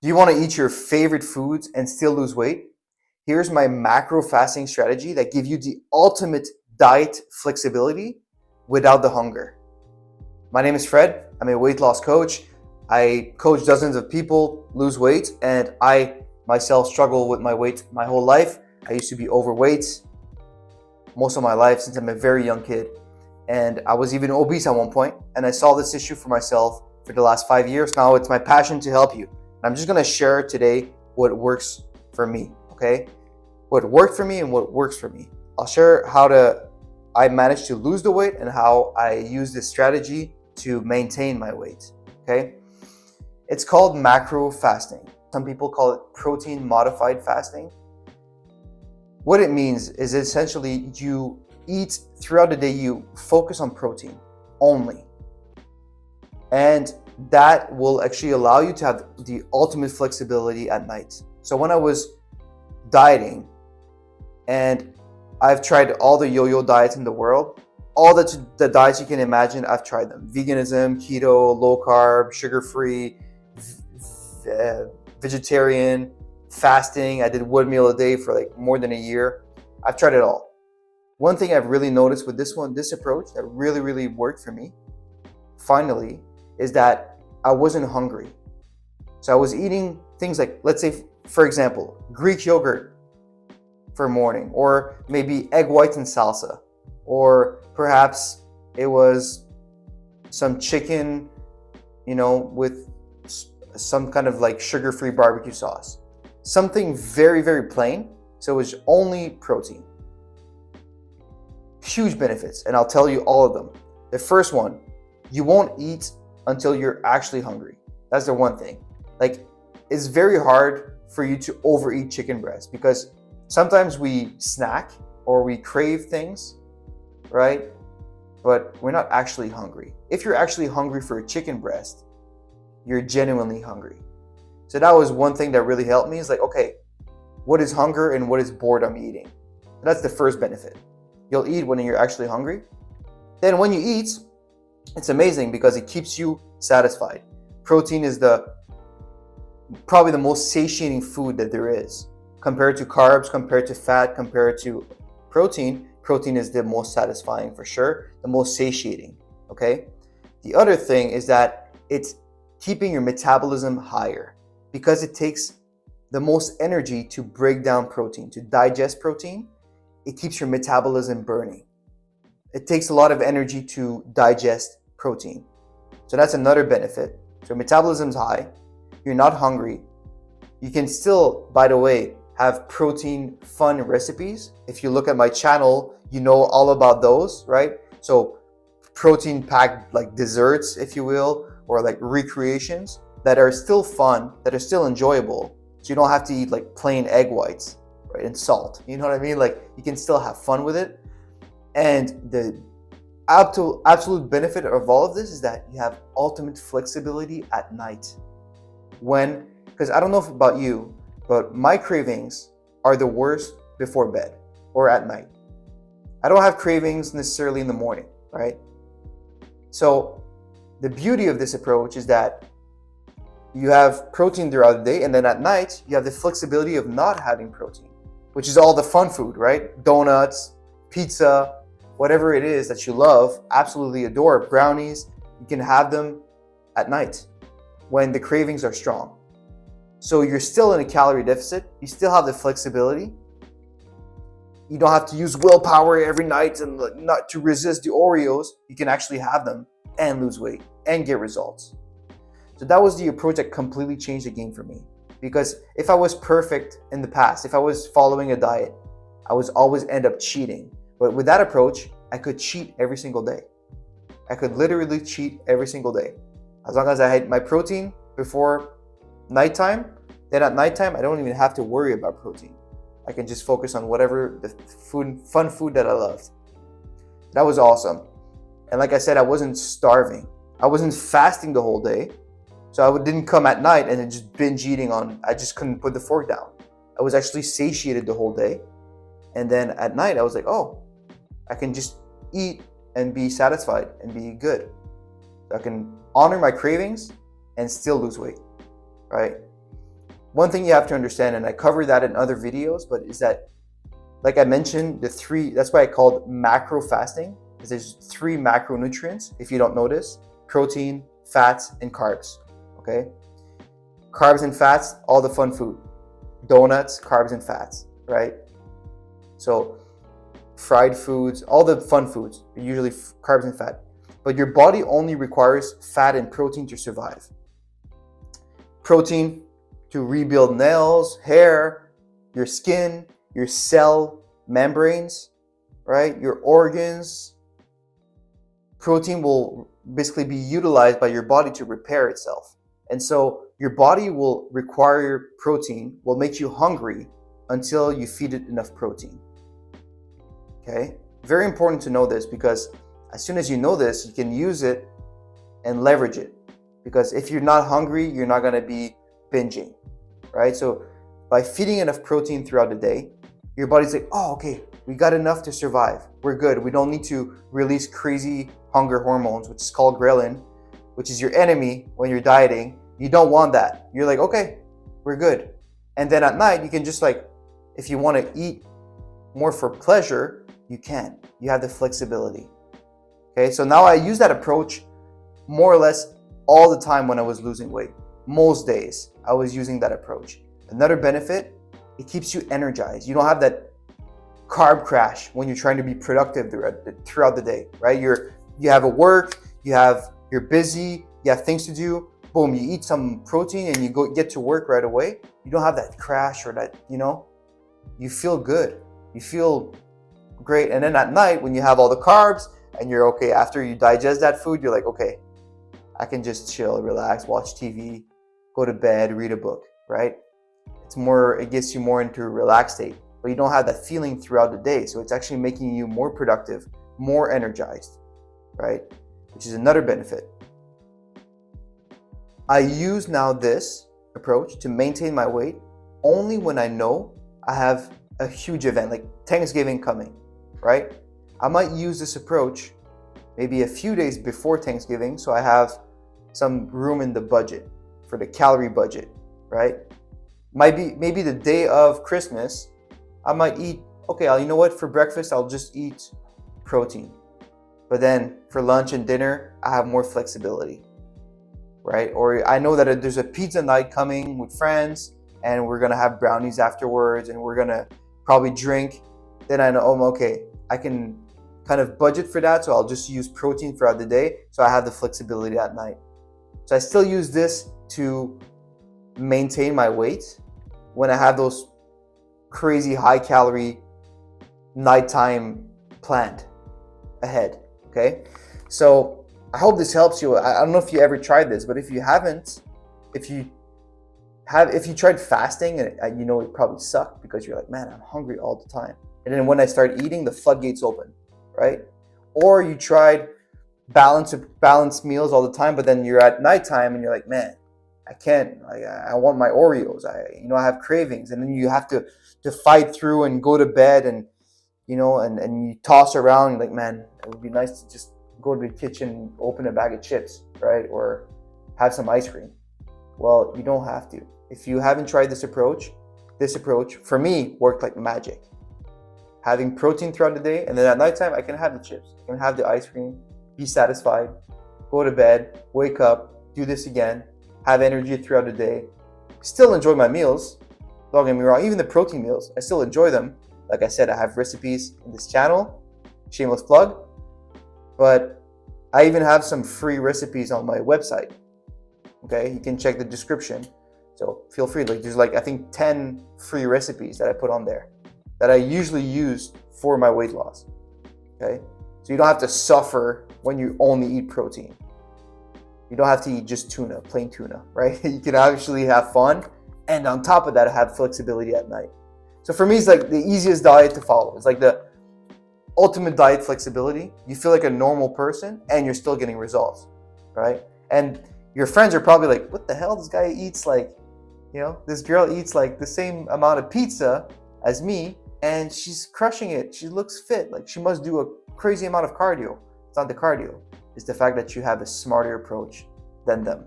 Do you want to eat your favorite foods and still lose weight? Here's my macro fasting strategy that gives you the ultimate diet flexibility without the hunger. My name is Fred. I'm a weight loss coach. I coach dozens of people lose weight, and I myself struggle with my weight my whole life. I used to be overweight most of my life since I'm a very young kid, and I was even obese at one point, and I solved this issue for myself for the last 5 years. Now it's my passion to help you. I'm just going to share today what works for me, okay? What worked for me and what works for me. I'll share I managed to lose the weight and how I use this strategy to maintain my weight, okay? It's called macro fasting. Some people call it protein modified fasting. What it means is essentially you eat throughout the day, you focus on protein only. And that will actually allow you to have the ultimate flexibility at night. So when I was dieting, and I've tried all the yo-yo diets in the world, all the diets you can imagine, I've tried them. Veganism, keto, low carb, sugar-free, vegetarian, fasting. I did one meal a day for like more than a year. I've tried it all. One thing I've really noticed with this approach that really, really worked for me, finally, is that I wasn't hungry. So I was eating things like, let's say, for example, Greek yogurt for morning, or maybe egg whites and salsa, or perhaps it was some chicken, with some kind of like sugar-free barbecue sauce. Something very, very plain. So it was only protein. Huge benefits, and I'll tell you all of them. The first one, you won't eat until you're actually hungry. That's the one thing. Like, it's very hard for you to overeat chicken breast because sometimes we snack or we crave things, right? But we're not actually hungry. If you're actually hungry for a chicken breast, you're genuinely hungry. So that was one thing that really helped me, is like, okay, what is hunger and what is boredom eating? That's the first benefit. You'll eat when you're actually hungry. Then when you eat, it's amazing because it keeps you satisfied. Protein is probably the most satiating food that there is. Compared to carbs, compared to fat, compared to protein, protein is the most satisfying for sure, the most satiating, okay? The other thing is that it's keeping your metabolism higher because it takes the most energy to break down protein, to digest protein. It keeps your metabolism burning. It takes a lot of energy to digest protein. So that's another benefit. So metabolism's high, you're not hungry. You can still, by the way, have protein fun recipes. If you look at my channel, you know all about those, right? So protein packed like desserts, if you will, or like recreations that are still fun, that are still enjoyable. So you don't have to eat like plain egg whites, right? And salt, you know what I mean? Like, you can still have fun with it. And the absolute benefit of all of this is that you have ultimate flexibility at night. Because I don't know about you, but my cravings are the worst before bed or at night. I don't have cravings necessarily in the morning, right? So the beauty of this approach is that you have protein throughout the day, and then at night, you have the flexibility of not having protein, which is all the fun food, right? Donuts, pizza, whatever it is that you love, absolutely adore, brownies, you can have them at night when the cravings are strong. So you're still in a calorie deficit, you still have the flexibility. You don't have to use willpower every night and not to resist the Oreos. You can actually have them and lose weight and get results. So that was the approach that completely changed the game for me. Because if I was perfect in the past, if I was following a diet, I was always end up cheating. But with that approach, I could cheat every single day. I could literally cheat every single day. As long as I had my protein before nighttime, then at nighttime, I don't even have to worry about protein. I can just focus on whatever the fun food that I loved. That was awesome. And like I said, I wasn't starving. I wasn't fasting the whole day. So I didn't come at night and then just binge eating I just couldn't put the fork down. I was actually satiated the whole day. And then at night, I was like, oh, I can just eat and be satisfied and be good. I can honor my cravings and still lose weight, right? one thing you have to understand, and I cover that in other videos, but is that, like I mentioned, that's why I called macro fasting, because there's 3 macronutrients, if you don't notice: protein, fats, and carbs. Okay? Carbs and fats, all the fun food. Donuts, carbs and fats, right? So fried foods, all the fun foods, usually carbs and fat. But your body only requires fat and protein to survive. Protein to rebuild nails, hair, your skin, your cell membranes, right? Your organs. Protein will basically be utilized by your body to repair itself. And so your body will require protein, will make you hungry until you feed it enough protein. Okay? Very important to know this, because as soon as you know this, you can use it and leverage it. Because if you're not hungry, you're not going to be binging, right? So by feeding enough protein throughout the day, your body's like, oh, okay, we got enough to survive. We're good. We don't need to release crazy hunger hormones, which is called ghrelin, which is your enemy when you're dieting. You don't want that. You're like, okay, we're good. And then at night, you can just, like, if you want to eat more for pleasure, you can. You have the flexibility. Okay, so now I use that approach more or less all the time when I was losing weight. Most days I was using that approach. Another benefit, it keeps you energized. You don't have that carb crash when you're trying to be productive throughout the day, right? You have a work, you're busy, you have things to do. Boom, you eat some protein and you get to work right away. You don't have that crash or that, you feel good. You feel great. And then at night, when you have all the carbs and you're okay, after you digest that food, you're like, okay, I can just chill, relax, watch TV, go to bed, read a book, right? It gets you more into a relaxed state, but you don't have that feeling throughout the day. So it's actually making you more productive, more energized, right? Which is another benefit. I use now this approach to maintain my weight only when I know I have a huge event like Thanksgiving coming, right? I might use this approach maybe a few days before Thanksgiving, so I have some room in the budget for the calorie budget, right? Maybe the day of Christmas, I might eat, okay, you know what, for breakfast, I'll just eat protein. But then for lunch and dinner, I have more flexibility, right? Or I know that there's a pizza night coming with friends and we're gonna have brownies afterwards and we're gonna probably drink. Then I know, okay, I can kind of budget for that, so I'll just use protein throughout the day, so I have the flexibility at night. So I still use this to maintain my weight when I have those crazy high calorie nighttime planned ahead, okay? So I hope this helps you. I don't know if you ever tried this, but if you haven't, if you tried fasting and it probably sucked because you're like, man, I'm hungry all the time. And then when I start eating, the floodgates open, right? Or you tried balanced meals all the time, but then you're at nighttime and you're like, man, I can't, I want my Oreos. I have cravings. And then you have to fight through and go to bed and you toss around. You're like, man, it would be nice to just go to the kitchen and open a bag of chips, right? Or have some ice cream. Well, you don't have to. If you haven't tried this approach for me worked like magic. Having protein throughout the day, and then at nighttime, I can have the chips, I can have the ice cream, be satisfied, go to bed, wake up, do this again, have energy throughout the day, still enjoy my meals. Don't get me wrong, even the protein meals, I still enjoy them. Like I said, I have recipes in this channel, shameless plug, but I even have some free recipes on my website. Okay, you can check the description. So feel free, there's I think 10 free recipes that I put on there that I usually use for my weight loss. Okay, so you don't have to suffer when you only eat protein. You don't have to eat just tuna, plain tuna, right? You can actually have fun, and on top of that, have flexibility at night. So for me, it's like the easiest diet to follow. It's like the ultimate diet flexibility. You feel like a normal person, and you're still getting results, right? And your friends are probably like, what the hell? This guy eats this girl eats the same amount of pizza as me, and she's crushing it. She looks fit. She must do a crazy amount of cardio. It's not the cardio. It's the fact that you have a smarter approach than them.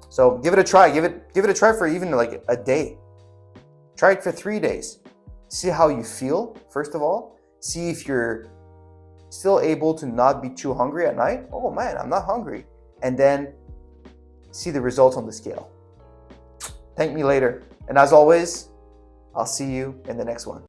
So give it a try. Give it a try for even like a day. Try it for 3 days. See how you feel, first of all. See if you're still able to not be too hungry at night. Oh man, I'm not hungry. And then see the results on the scale. Thank me later. And as always, I'll see you in the next one.